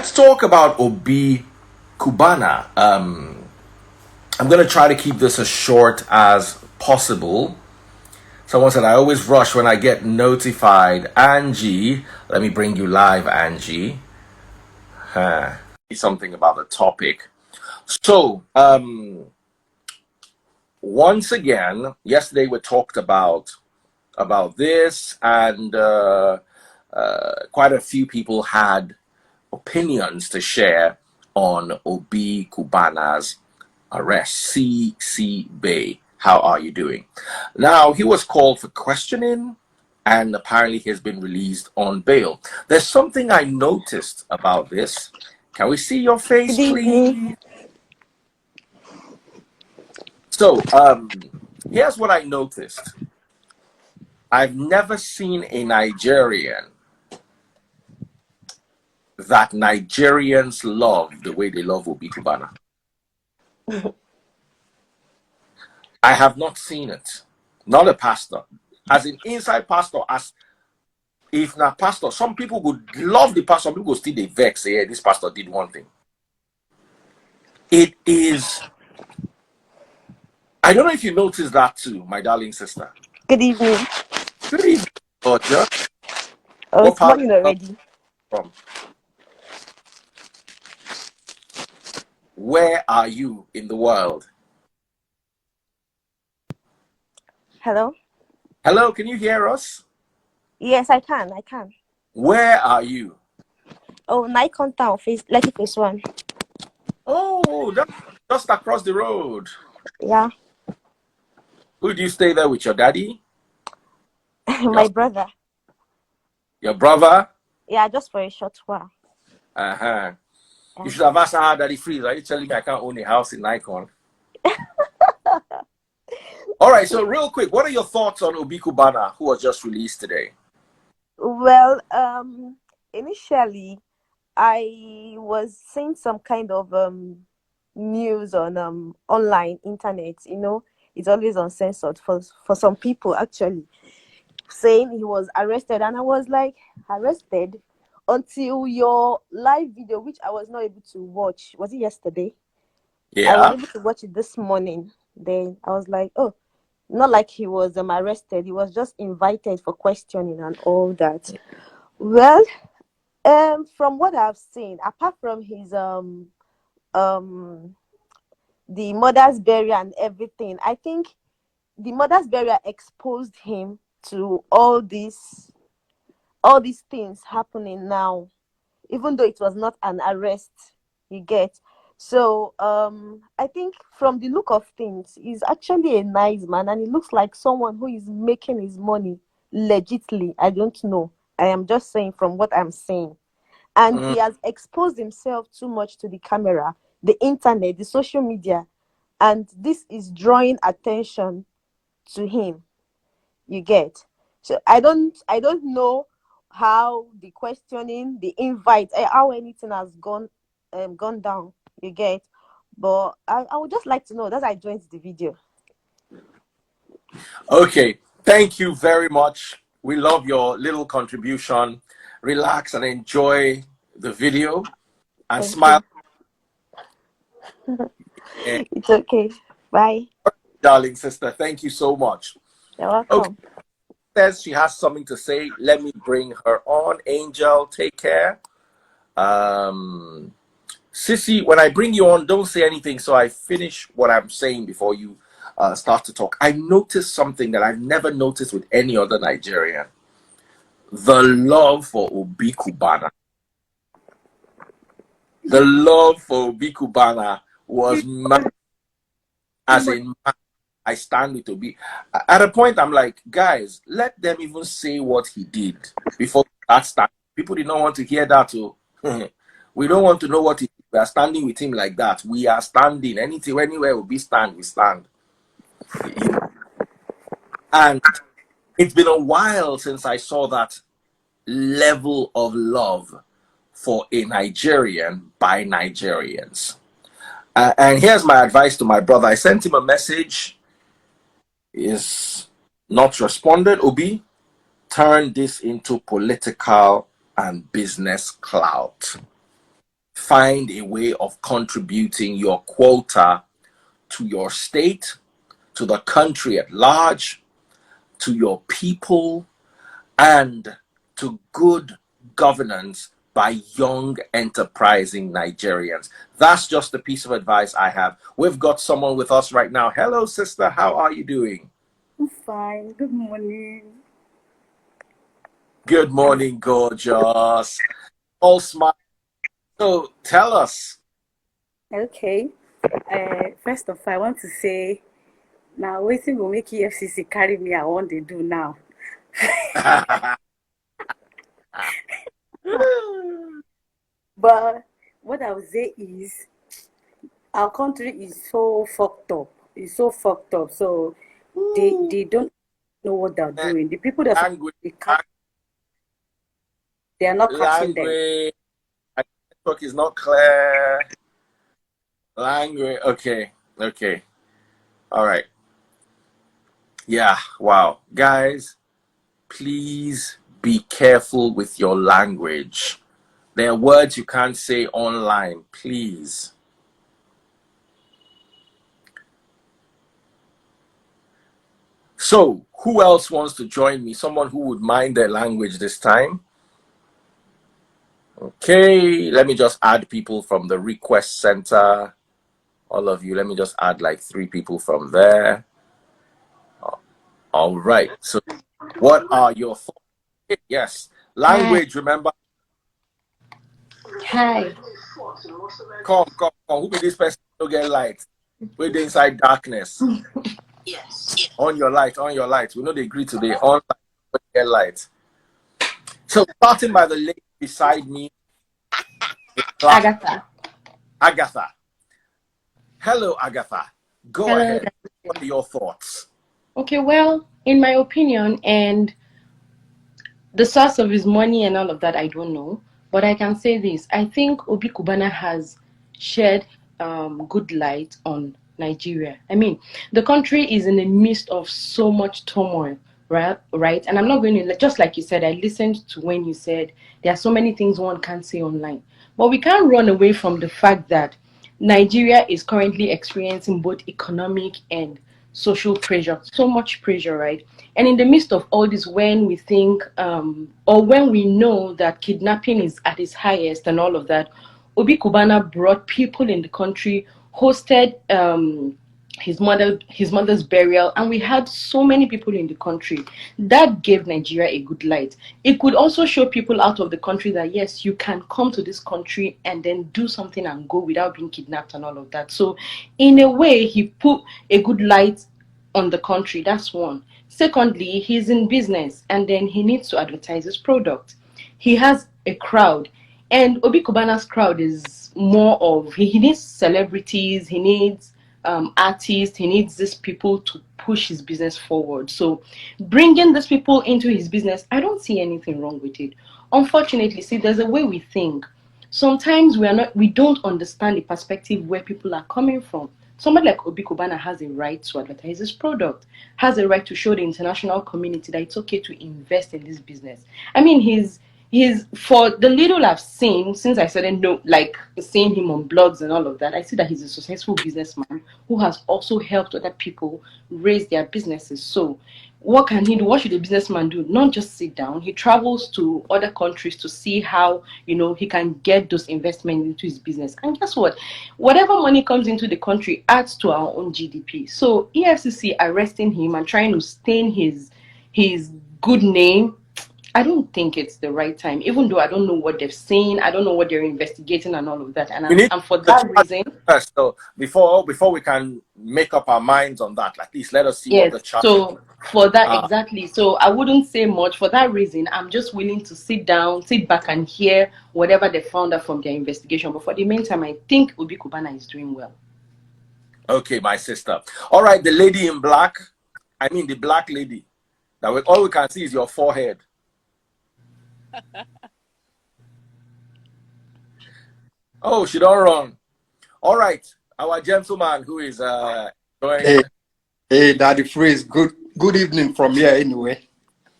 Let's talk about Obi Cubana. I'm going to try to keep this as short as possible. Someone said, I always rush when I get notified. Angie, let me bring you live, Angie. Something about the topic. So, once again, yesterday we talked about this, and quite a few people had opinions to share on Obi Cubana's arrest. CC Bay, how are you doing? Now, he was called for questioning, and apparently he has been released on bail. There's something I noticed about this. Can we see your face, Good evening. please? So, here's what I noticed. I've never seen a Nigerian that Nigerians love the way they love Obi Cubana. I have not seen it. Not a pastor. As an inside pastor, as if not pastor, some people would love the pastor, some people still they vex, say, yeah, this pastor did one thing. It is, I don't know if you noticed that too, my darling sister. Good evening. Good evening, Georgia. Oh, What it's part morning are you already. from? Where are you in the world? Hello? Hello, can you hear us? Yes, I can. Where are you? Oh, Nikon Town, Lucky Phase 1. Oh, that's just across the road. Yeah. Who do you stay there with? Your daddy? My brother. Your brother? Yeah, just for a short while. Uh-huh. Yeah. You should have asked how daddy free. Are you telling me I can't own a house in Nikon? All right, so real quick, what are your thoughts on Obi Cubana, who was just released today? Well, initially I was seeing some kind of news on online internet, it's always uncensored for some people actually, saying he was arrested, and I was like, arrested? Until your live video, which I was not able to watch. Was it yesterday? I was Yeah. able to watch it this morning. Then I was like, oh, not like he was arrested. He was just invited for questioning and all that. Well, from what I've seen, apart from his um the mother's burial and everything, I think the mother's burial exposed him to all these things happening now, even though it was not an arrest, you get. So I think from the look of things, he's actually a nice man, and he looks like someone who is making his money legitly. I don't know, I am just saying from what I'm saying. And Mm, he has exposed himself too much to the camera, the internet, the social media, and this is drawing attention to him, you get. So I don't know how the questioning, the invite, how anything has gone down, you get. But I would just like to know that I joined the video. okay, thank you very much. We love your little contribution. Relax and enjoy the video and Thank smile. you. Eh, It's okay. Bye. darling sister, thank you so much. You're Okay, welcome. says she has something to say. Let me bring her on. Angel, take care. Um, Sissy, when I bring you on, don't say anything. So I finish what I'm saying before you start to talk. I noticed something that I've never noticed with any other Nigerian. The love for Obi Cubana. The love for Obi Cubana was mad, as in mad. I stand with Obi. At a point, I'm like, guys, let them even say what he did before that start. People did not want to hear that. So we don't want to know what he did. We are standing with him like that. We are standing. Anything, anywhere we stand, we stand. You know? And it's been a while since I saw that level of love for a Nigerian by Nigerians. And here's my advice to my brother. I sent him a message. Is not responded. Obi, turn this into political and business clout. find a way of contributing your quota to your state, to the country at large, to your people, and to good governance by young, enterprising Nigerians. That's just a piece of advice I have. We've got someone with us right now. Hello, sister. How are you doing? I'm fine. Good morning. Good morning, gorgeous. All smile. So tell us. Okay. First of all, I want to say, now waiting will make Efcc carry me. I want to do now. But what I would say is, our country is so fucked up. It's so fucked up. So they don't know what they're doing. The people that Language, they are not catching them. language. Network is not clear. Language. Okay. Okay. All right. Yeah. Wow. Guys, please be careful with your language. There are words you can't say online. Please. So, who else wants to join me? Someone who would mind their language this time? Okay, let me just add people from the request center. All of you, let me just add like 3 people from there. All right. So, what are your thoughts? Yes, language. Remember. Hi. Come. Who be this person to get light? We're the inside darkness. Yes. On your light. We know they agree today. On light, get light. So, starting by the lady beside me, Agatha. Agatha. Hello, Agatha. Go Hello. ahead. What are your thoughts? Okay, well, in my opinion, and the source of his money and all of that, I don't know. But I can say this. I think Obi Cubana has shed good light on Nigeria. I mean, the country is in the midst of so much turmoil, right? And I'm not going to, just like you said, I listened to when you said there are so many things one can't say online. But we can't run away from the fact that Nigeria is currently experiencing both economic and social pressure, so much pressure, right? And in the midst of all this, when we think, or when we know that kidnapping is at its highest and all of that, Obi Cubana brought people in the country, hosted his mother's burial, and we had so many people in the country. That gave Nigeria a good light. It could also show people out of the country that yes, you can come to this country and then do something and go without being kidnapped and all of that. So in a way, he put a good light on the country. That's one. Secondly, he's in business and then he needs to advertise his product. He has a crowd, and Obi Cubana's crowd is more of he needs celebrities, he needs artists, he needs these people to push his business forward. So bringing these people into his business, I don't see anything wrong with it. Unfortunately, see, there's a way we think. Sometimes we don't understand the perspective where people are coming from. Somebody like Obi Cubana has a right to advertise his product, has a right to show the international community that it's okay to invest in this business. I mean, he's for the little I've seen since I started seeing him on blogs and all of that, I see that he's a successful businessman who has also helped other people raise their businesses. So what can he do? What should a businessman do? Not just sit down. He travels to other countries to see how he can get those investments into his business. And guess what? Whatever money comes into the country adds to our own GDP. So EFCC arresting him and trying to stain his good name, I don't think it's the right time, even though I don't know what they've seen, I don't know what they're investigating and all of that. And for that reason, first, so before we can make up our minds on that, at least let us see what the charge. So for that exactly. So I wouldn't say much. For that reason, I'm just willing to sit back and hear whatever they found out from their investigation. But for the meantime, I think Obi Cubana is doing well. Okay, my sister. All right, the lady in black. I mean the black lady. All we can see is your forehead. Oh, she don't run. All right, our gentleman who is going. Hey, Daddy Freeze. Good evening from here anyway.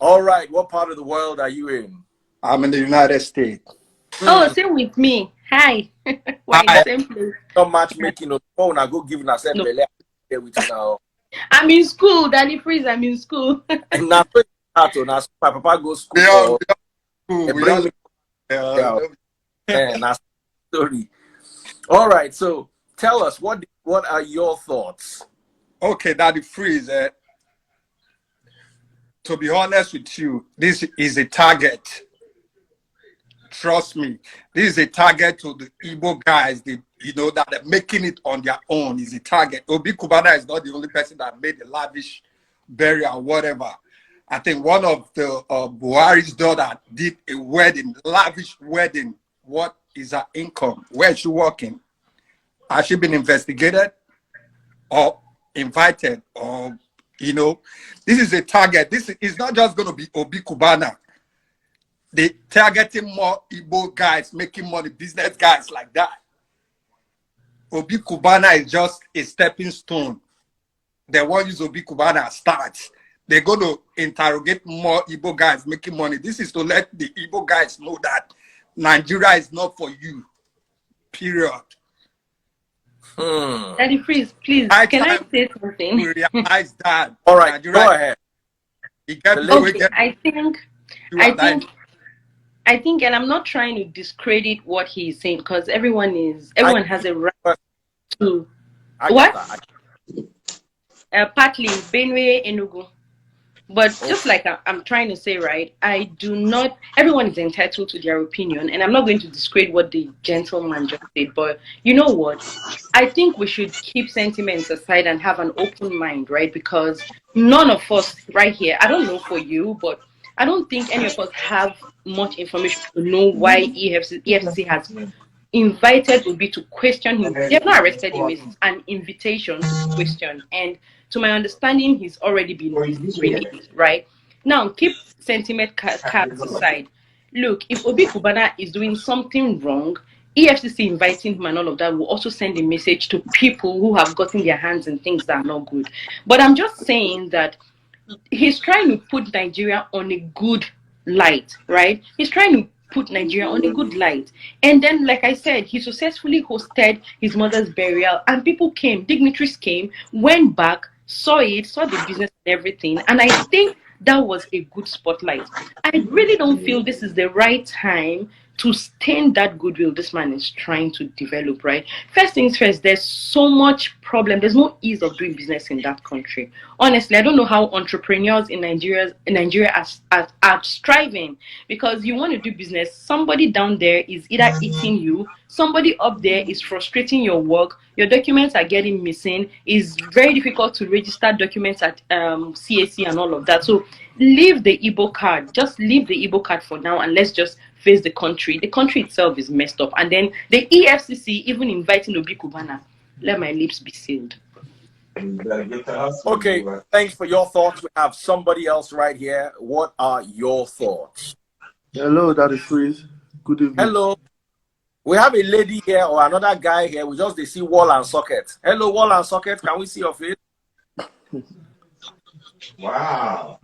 All right, what part of the world are you in? I'm in the United States. Oh, same with me. Hi. We're in the Hi, same place. not matchmaking on phone. I go give myself No, belle here with you now. I'm in school, Danny Freeze. I'm in school. And now so start on now my papa go school We are, for cool. and We bring are, me uh, out. And that's the story. All right, so tell us what are your thoughts? okay, Daddy Freeze. To be honest with you, this is a target. Trust me, this is a target to the Igbo guys. That are making it on their own is a target. Obi Cubana is not the only person that made a lavish burial, whatever. I think one of the Buhari's daughter did a wedding, lavish wedding. What is her income? Where is she working? Has she been investigated or invited? Or this is a target. This is not just going to be Obi Cubana. They targeting more Igbo guys, making money, business guys like that. Obi Cubana is just a stepping stone. They want to use Obi Cubana as start. They're going to interrogate more Igbo guys making money. This is to let the Igbo guys know that Nigeria is not for you. Period. Danny Freeze, please, High can I time say something? we realize that All right, Nigeria, go ahead. it get The people lady. who Okay, get you I and I. think, and I'm not trying to discredit what he's saying because everyone I has a right to what? Agatha. Partly Benue, Enugu. But Okay. just like I'm trying to say, right, I do not, everyone is entitled to their opinion, and I'm not going to discredit what the gentleman just said. But you know what? I think we should keep sentiments aside and have an open mind, right? Because none of us right here, I don't know for you, but I don't think any of us have much information to know why EFCC has invited Obi to question him. They have not arrested him. It's an invitation to question. And to my understanding, he's already been released, right? Now, keep sentiment cards aside. Look, if Obi Cubana is doing something wrong, EFCC inviting him and all of that will also send a message to people who have gotten their hands in things that are not good. But I'm just saying that he's trying to put Nigeria on a good light, right? He's trying to put Nigeria on a good light. And then, like I said, he successfully hosted his mother's burial, and people came, dignitaries came, went back, saw it, saw the business and everything. And I think that was a good spotlight. I really don't feel this is the right time to stain that goodwill this man is trying to develop, right? First things first, there's so much problem. There's no ease of doing business in that country. Honestly, I don't know how entrepreneurs in Nigeria are striving, because you want to do business. Somebody down there is either eating you, somebody up there is frustrating your work, your documents are getting missing, it's very difficult to register documents at CAC and all of that. So leave the Igbo card. Just leave the Igbo card for now, and let's just face the country. The country itself is messed up. And then the EFCC even inviting Obi Cubana. Let my lips be sealed. Okay, thanks for your thoughts. We have somebody else right here. What are your thoughts? Hello, Daddy Freeze. Good evening. Hello. We have a lady here or another guy here. We just they see wall and socket. Hello, wall and socket. Can we see your face? Wow.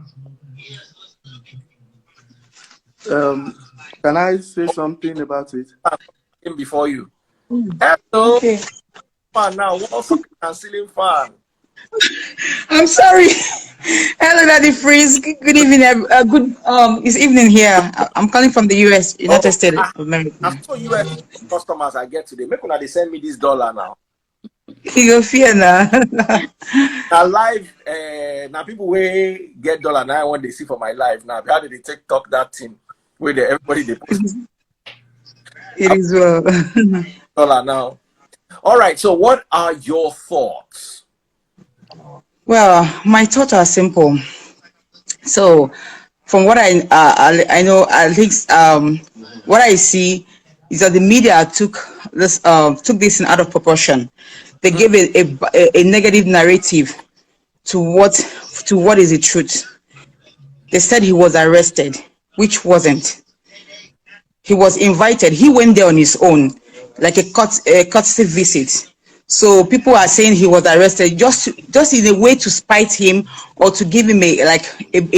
Can I say something about it? Him before you. Hello. Okay. Man, now wall socket and ceiling fan. I'm sorry. Hello, Daddy Freeze. Good evening. It's evening here. I'm calling from the US, United States of America. I saw US customers I get today. Make una they send me this dollar now. You go fear now. Now live, now people way get dollar now when they see for my life now. How did they talk that thing where everybody they post It is well. dollar now? All right. So what are your thoughts? Well, my thoughts are simple. So, from what I know, at least what I see is that the media took this out of proportion. They gave a negative narrative to what is the truth. They said he was arrested, which wasn't. He was invited. He went there on his own, like a courtesy visit. So people are saying he was arrested just in a way to spite him, or to give him a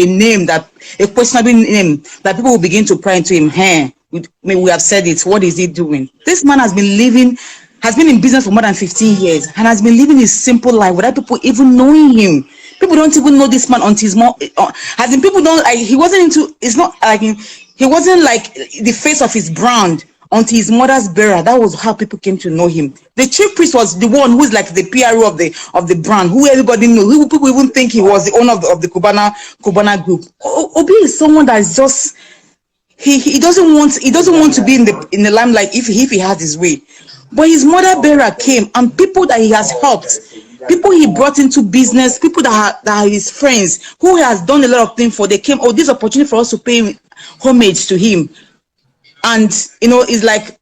name, that a questionable name that people will begin to pry into him. Hey, we have said it. What is he doing? This man has been in business for more than 15 years and has been living his simple life without people even knowing him. People don't even know this man until his more, as in people don't, like, he wasn't into, it's not like, he wasn't like the face of his brand until his mother's burial. That was how people came to know him. The chief priest was the one who's like the PRO of the brand, who everybody knew, who people even think he was the owner of the Cubana group. Obi is someone that is just, he doesn't want to be in the limelight if he has his way. But his mother burial came, and people that he has helped, people he brought into business, people that are his friends, who he has done a lot of things for, they came, this opportunity for us to pay homage to him. And it's like,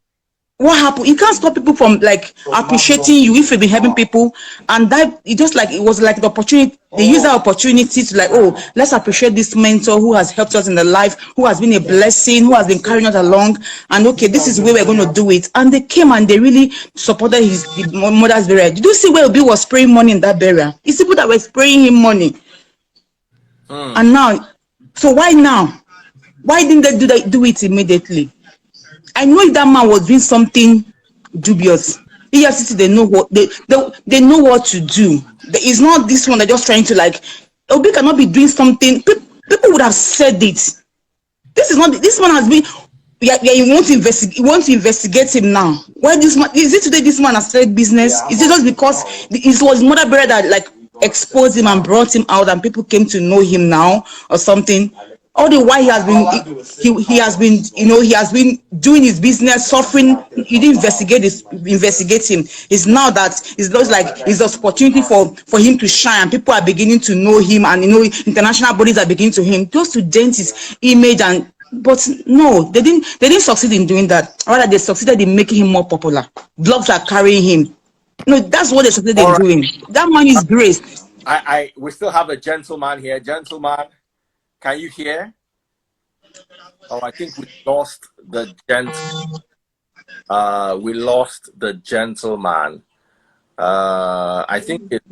what happened? You can't stop people from like appreciating you if you've been helping people. And that it was like the opportunity. They use that opportunity to like, let's appreciate this mentor who has helped us in the life, who has been a blessing, who has been carrying us along. And okay, this is where we're going to do it. And they came and they really supported his mother's burial. Did you see where Obi was spraying money in that burial? It's people that were spraying him money. And now, so why now? Why didn't they do it immediately? I know if that man was doing something dubious, EFCC, they know what they know what to do. It's not this one. They're just trying to like, Obi cannot be doing something. People would have said it. This is not. This man has been. Yeah, you want to investigate. You want to investigate him now. Why this man? Is it today this man has started business? Is it just because it was his mother brother that like exposed him and brought him out, and people came to know him now or something? All the while he has been doing his business, suffering. You didn't investigate him. It's now that it's just like it's an opportunity for him to shine. People are beginning to know him, and international bodies are beginning to him just to dent his image. But no, they didn't succeed in doing that. Rather, they succeeded in making him more popular. Blogs are carrying him. No, that's what they succeeded in doing. That man is grace. We still have a gentleman here. Gentleman, can you hear? Oh, I think we lost the gentleman. I think it's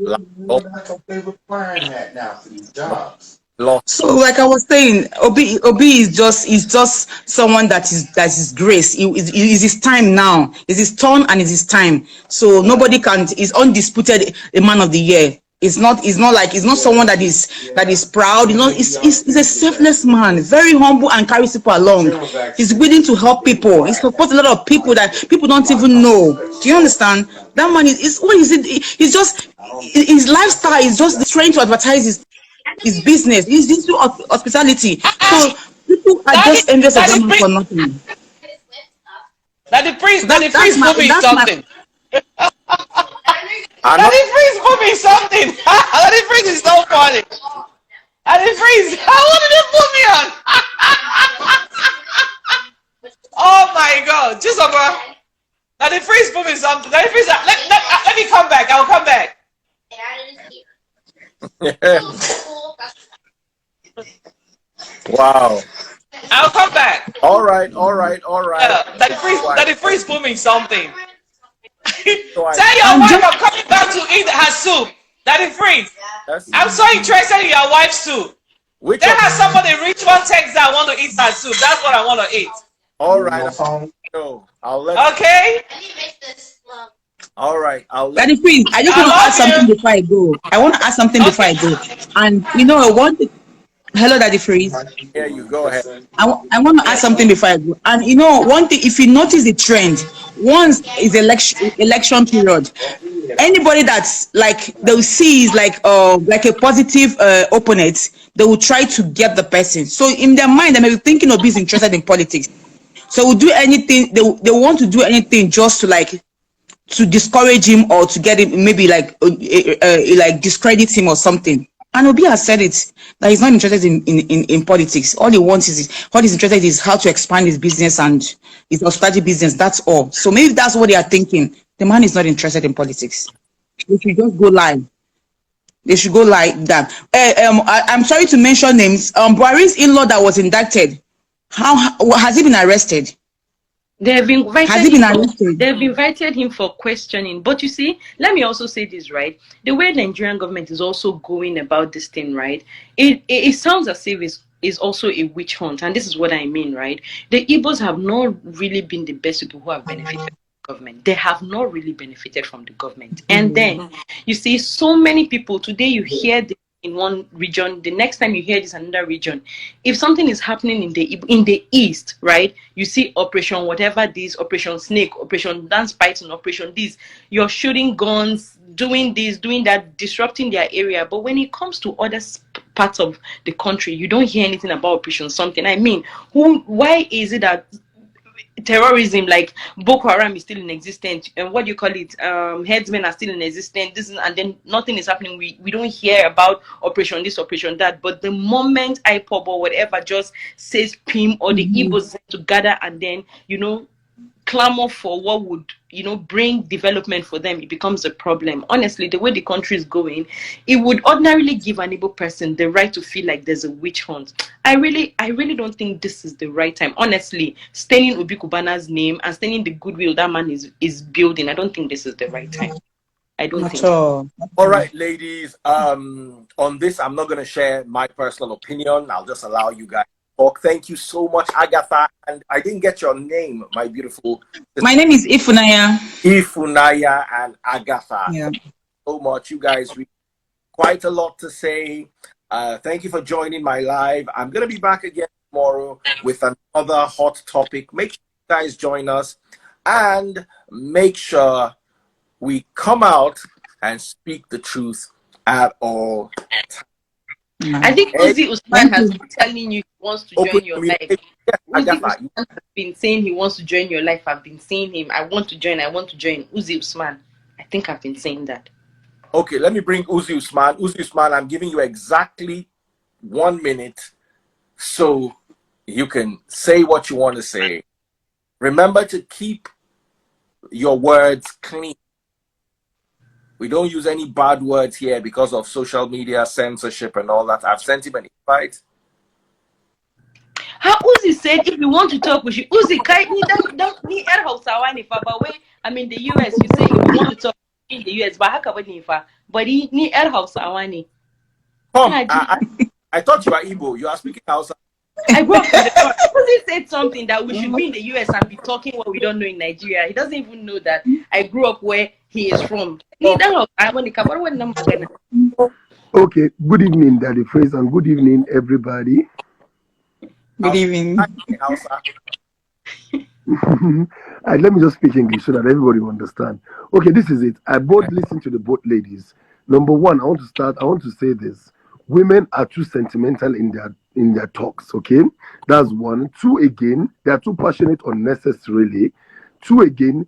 lost. So, like I was saying, Obi is just someone that is grace. It's his time now. It's his turn and it's his time. So nobody can. He's undisputed a man of the year. It's not someone that is proud. He's a selfless man, very humble and carries people along. He's willing to help people. He supports a lot of people that people don't even know. Do you understand? That man is what is it? He's just his lifestyle is just trying to advertise his business. He's into hospitality. So people are just envious of him for nothing. The priest will be something. The priest put me something. The priest is so funny. The priest, what did they put me on? Oh my God, just over. Now the priest put me something. The priest, let me come back. I'll come back. Wow. I'll come back. All right. The priest put me something. Tell your wife I'm coming back to eat her soup. Daddy Freeze. I'm so interested in your wife's soup. Tell her somebody rich one text that I want to eat her soup. That's what I want to eat. All right. I'll let okay. All right. Daddy Freeze, I just want to add something before I go. I go. And one thing. Hello, Daddy Freeze. Yeah, you go ahead. I want to add something before I go. And one thing, if you notice the trend, once is election period, anybody that's like they'll see is like a positive opponent, they will try to get the person. So in their mind, they may be thinking of being interested in politics. So we'll do anything. They want to do anything just to discourage him or to get him, maybe like discredit him or something. And Obi has said it, that he's not interested in politics. All he's interested in is how to expand his business and his hospitality business. That's all. So maybe that's what they are thinking. The man is not interested in politics. They should just go live. They should go like that. I'm sorry to mention names. Buhari's in-law that was indicted, how has he been arrested? They've invited him for questioning. But you see, let me also say this, right? The way the Nigerian government is also going about this thing, right? It sounds as if is also a witch hunt. And this is what I mean, right? The Igbos have not really been the best people who have benefited from the government. They have not really benefited from the government. And then you see so many people today, you hear this in one region, the next time you hear this in another region. If something is happening in the east, right, you see operation whatever this, operation snake, operation dance python, operation this, you're shooting guns, doing this, doing that, disrupting their area. But when it comes to other parts of the country, you don't hear anything about operation something. I mean, why is it that terrorism like Boko Haram is still in existence, and what do you call it, headsmen are still in existence, and then nothing is happening? We don't hear about operation this, operation that. But the moment IPOB or whatever just says PIM, or the Igbos to gather and then clamor for what would bring development for them, it becomes a problem. Honestly, the way the country is going, it would ordinarily give an Igbo person the right to feel like there's a witch hunt. I really don't think this is the right time. Honestly, staining Obi Cubana's name and staining the goodwill that man is building, I don't think this is the right time. I don't think so. All right, ladies, on this I'm not going to share my personal opinion. I'll just allow you guys talk. Thank you so much, Agatha. And I didn't get your name, my beautiful sister. My name is Ifunaya. Ifunaya and Agatha. Yeah. Thank you so much. You guys really quite a lot to say. Thank you for joining my live. I'm going to be back again tomorrow with another hot topic. Make sure you guys join us and make sure we come out and speak the truth at all times. I think Uzi Usman has been telling you he wants to join your life. Uzi Usman has been saying he wants to join your life. I've been saying him, I want to join. Uzi Usman. I think I've been saying that. Okay, let me bring Uzi Usman. Uzi Usman, I'm giving you exactly 1 minute so you can say what you want to say. Remember to keep your words clean. We don't use any bad words here because of social media censorship and all that. I've sent him an invite. How Uzi said, if you want to talk with you, Uzi, I'm in the US. You say if you want to talk in the US, but he ni Hausawani. Come, I thought you were Igbo. You are speaking Hausa. I grew up in the north. Uzi said something that we should be in the US and be talking what we don't know in Nigeria. He doesn't even know that I grew up where he is from. Okay, good evening, Daddy Phrase, and good evening, everybody. Good evening. Let me just speak English so that everybody will understand. Okay, this is it. I both listen to the both ladies. Number one, I want to say this. Women are too sentimental in their talks, okay? That's one. Two, again, they are too passionate unnecessarily. Two, again,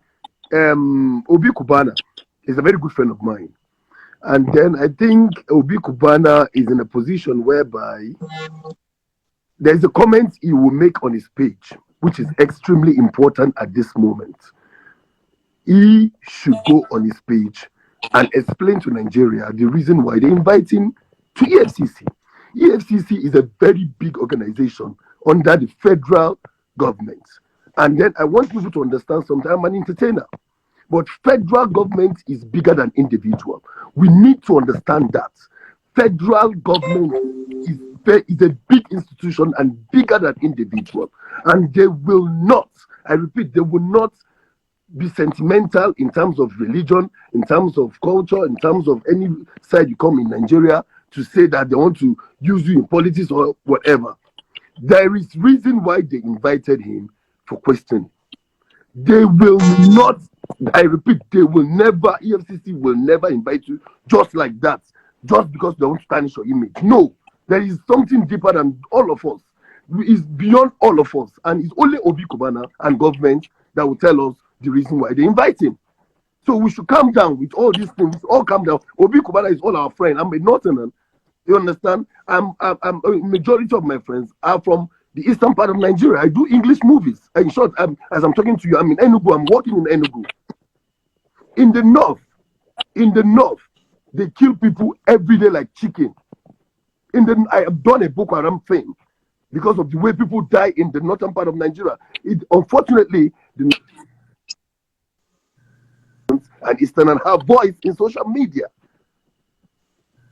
Obi Cubana is a very good friend of mine. And then I think Obi Cubana is in a position whereby there's a comment he will make on his page, which is extremely important at this moment. He should go on his page and explain to Nigeria the reason why they invite him to EFCC. EFCC is a very big organization under the federal government. And then I want people to understand something. I'm an entertainer. But federal government is bigger than individual. We need to understand that. Federal government is a big institution and bigger than individual. And they will not, I repeat, they will not be sentimental in terms of religion, in terms of culture, in terms of any side you come in Nigeria to say that they want to use you in politics or whatever. There is reason why they invited him for questioning. They will not, I repeat, EFCC will never invite you just like that, just because they want to tarnish your image. No, there is something deeper than all of us. It's beyond all of us. And it's only Obi Cubana and government that will tell us the reason why they invite him. So we should calm down with all these things. All calm down. Obi Cubana is all our friend. I'm a Northerner. You understand? I'm majority of my friends are from the eastern part of Nigeria. I do English movies. In short, as I'm talking to you, I'm in Enugu. I'm working in Enugu. In the north, they kill people every day like chicken. I have done a Boko Haram thing because of the way people die in the northern part of Nigeria. Unfortunately, the and Easterners have voice in social media.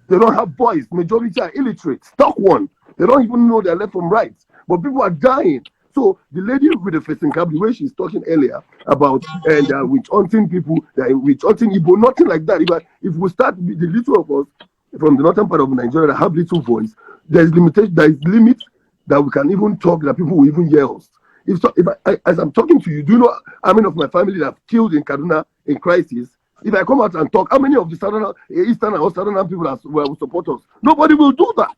They don't have voice. Majority are illiterate. Stock one. They don't even know their left from right. But people are dying. So the lady with the facing cap, the way she's talking earlier about and witch hunting people, witch hunting Igbo, nothing like that. If we start with the little of us from the northern part of Nigeria that have little voice, there is limit that we can even talk, that people will even hear us. As I'm talking to you, do you know how many of my family that have killed in Kaduna in crisis? If I come out and talk, how many of the southern, eastern, and southern people will support us? Nobody will do that.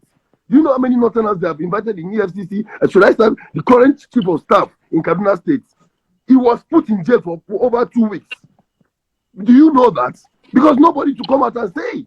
Do you know how many Northerners they have invited in EFCC? And should I start the current chief of staff in Kaduna State? He was put in jail for over 2 weeks. Do you know that? Because nobody to come out and say it.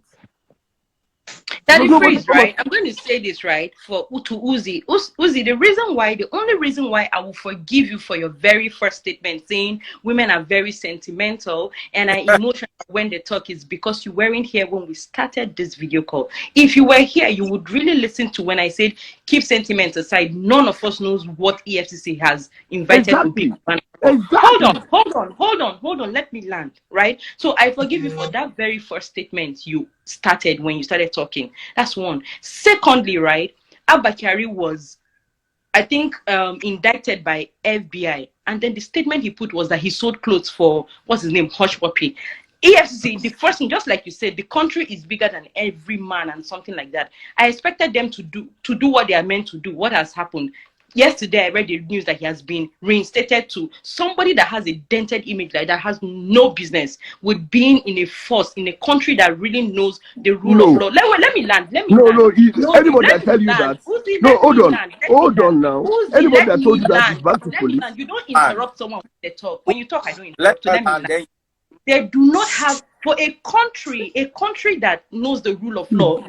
Daddy Freeze, right? I'm going to say this, right, to Uzi. Uzi, the only reason why I will forgive you for your very first statement saying women are very sentimental and are emotional when they talk is because you weren't here when we started this video call. If you were here, you would really listen to when I said keep sentiment aside. None of us knows what EFCC has invited Obi Cubana. Hold on. Let me land, right? So I forgive you for that very first statement you started when you started talking. That's one. Secondly, right, Abakari was, I think, indicted by FBI, and then the statement he put was that he sold clothes for, what's his name, Hush Puppy. EFCC, the first thing, just like you said, the country is bigger than every man and something like that. I expected them to do what they are meant to do. What has happened? Yesterday, I read the news that he has been reinstated to somebody that has a dented image like that has no business with being in a force in a country that really knows the rule of law. Let me land. Anybody that tell you that. Hold on now. Anybody that told you that is back to police. You don't interrupt someone when they talk. When you talk, I don't interrupt. So let me land. They do not have, for a country that knows the rule of law.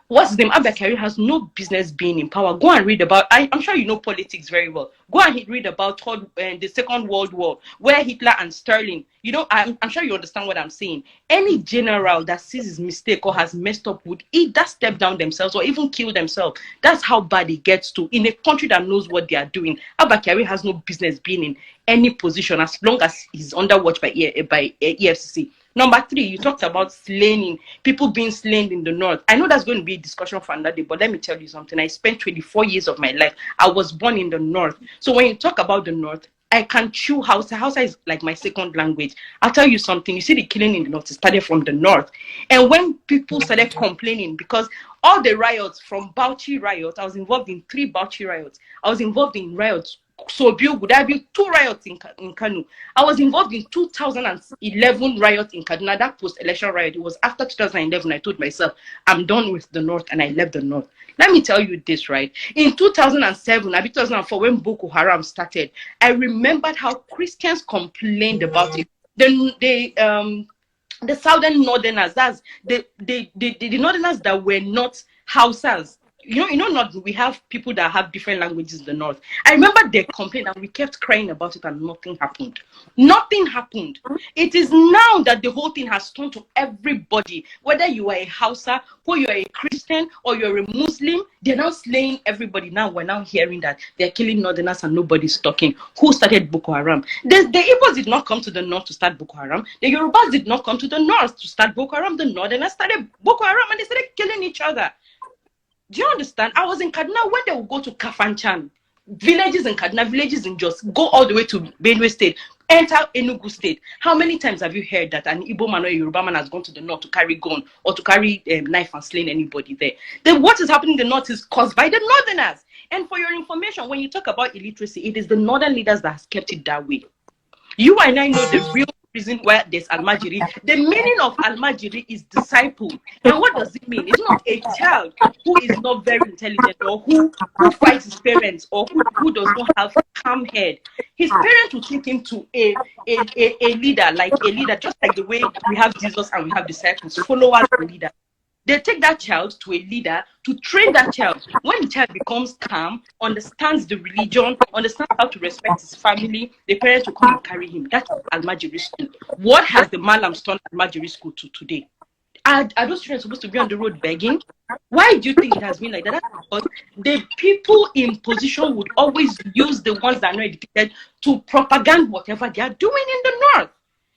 What's his name? Abakari has no business being in power. Go and read about. I'm sure you know politics very well. Go and read about the Second World War, where Hitler and Stalin. You know, I'm sure you understand what I'm saying. Any general that sees his mistake or has messed up would either step down themselves or even kill themselves. That's how bad it gets to in a country that knows what they are doing. Abakari has no business being in any position as long as he's under watch by EFCC. Number 3, you talked about slaying, people being slain in the north. I know that's going to be a discussion for another day, but let me tell you something. I spent 24 years of my life. I was born in the north. So when you talk about the north, I can chew Hausa. Hausa is like my second language. I'll tell you something. You see, the killing in the north started from the north. And when people started complaining, because all the riots from Bauchi riots, I was involved in 3 Bauchi riots. I was involved in riots. So would I be 2 riots in Kanu? I was involved in 2011 riot in Kaduna, that post-election riot. It was after 2011 I told myself, I'm done with the north, and I left the north. Let me tell you this, right? In 2007, 2004, when Boko Haram started, I remembered how Christians complained about it. The southern northerners, that's the northerners that were not Hausas. You know, not we have people that have different languages in the north. I remember they complained and we kept crying about it and nothing happened. Nothing happened. It is now that the whole thing has turned to everybody, whether you are a Hausa, or you are a Christian, or you're a Muslim, they're now slaying everybody. Now we're now hearing that they're killing northerners and nobody's talking. Who started Boko Haram? The Igbos did not come to the north to start Boko Haram. The Yorubas did not come to the north to start Boko Haram. The northerners started Boko Haram and they started killing each other. Do you understand? I was in Kaduna when they would go to Kafanchan. Villages in Kaduna, villages in Jos, go all the way to Benue State, enter Enugu State. How many times have you heard that an Igbo man or a Yoruba man has gone to the north to carry gun or to carry knife and slain anybody there? Then what is happening in the north is caused by the northerners. And for your information, when you talk about illiteracy, it is the northern leaders that has kept it that way. You and I know the real reason why there's Almajiri. The meaning of Almajiri is disciple. And what does it mean? It's not a child who is not very intelligent or who fights his parents or who does not have calm head. His parents will take him to a leader, just like the way we have Jesus and we have disciples, followers and leaders. They take that child to a leader to train that child. When the child becomes calm, understands the religion, understands how to respect his family, the parents will come and carry him. That's Almajiri school. What has the Malams turned Almajiri school to today? Are those children supposed to be on the road begging? Why do you think it has been like that? That's because the people in position would always use the ones that are not educated to propaganda whatever they are doing in the north.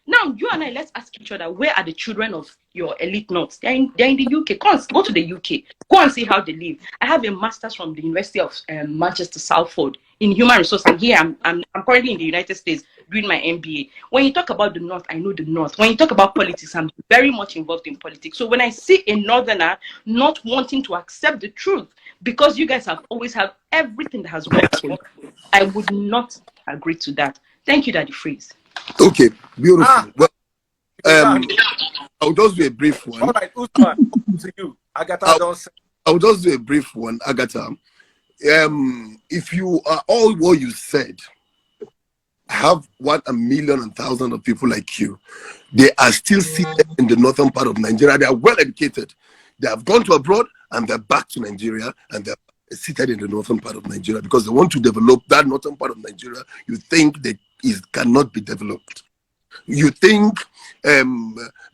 Now, you and I, let's ask each other, where are the children of your elite north? They're in the UK. Go to the UK. Go and see how they live. I have a master's from the University of Manchester, Salford, in human resources. And here I'm currently in the United States doing my MBA. When you talk about the north, I know the north. When you talk about politics, I'm very much involved in politics. So when I see a northerner not wanting to accept the truth, because you guys have always had everything that has worked for you, I would not agree to that. Thank you, Daddy Freeze. Okay, beautiful. Well, I'll just do a brief one. All right, Usman, to you. Agatha, don't say. I'll just do a brief one, Agatha. If you are all what you said, have 1,000,000 of people like you, they are still seated in the northern part of Nigeria. They are well educated. They have gone to abroad and they're back to Nigeria and they're seated in the northern part of Nigeria because they want to develop that northern part of Nigeria. You think that it cannot be developed. You think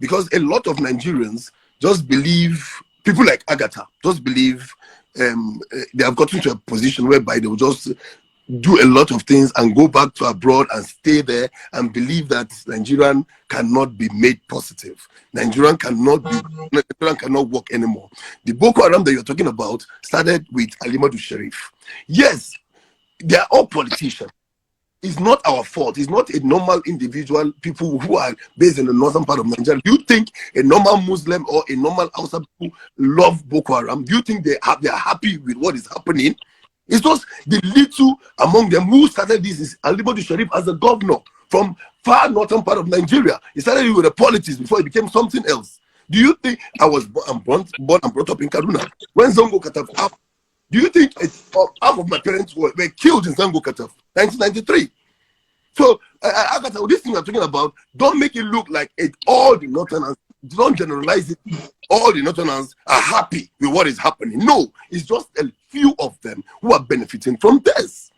because a lot of Nigerians just believe, people like Agatha just believe they have gotten to a position whereby they will just do a lot of things and go back to abroad and stay there and believe that Nigerian cannot be made positive. Nigerian cannot work anymore. The Boko Haram that you're talking about started with Alimadu Sharif. Yes, they are all politicians. It's not our fault. It's not a normal individual, people who are based in the northern part of Nigeria. Do you think a normal Muslim or a normal Hausa people love Boko Haram? Do you think they are happy with what is happening? It's just the little among them who started this is Alimadu Sharif as a governor from far northern part of Nigeria. He started with the politics before it became something else. Do you think I was born and brought up in Kaduna? When Zongo Kataf, do you think half of my parents were killed in Zongo Kataf, 1993? So, Agatha, this thing we're talking about, don't make it look like all the northerners, don't generalize it. All the northerners are happy with what is happening. No, it's just a few of them who are benefiting from this.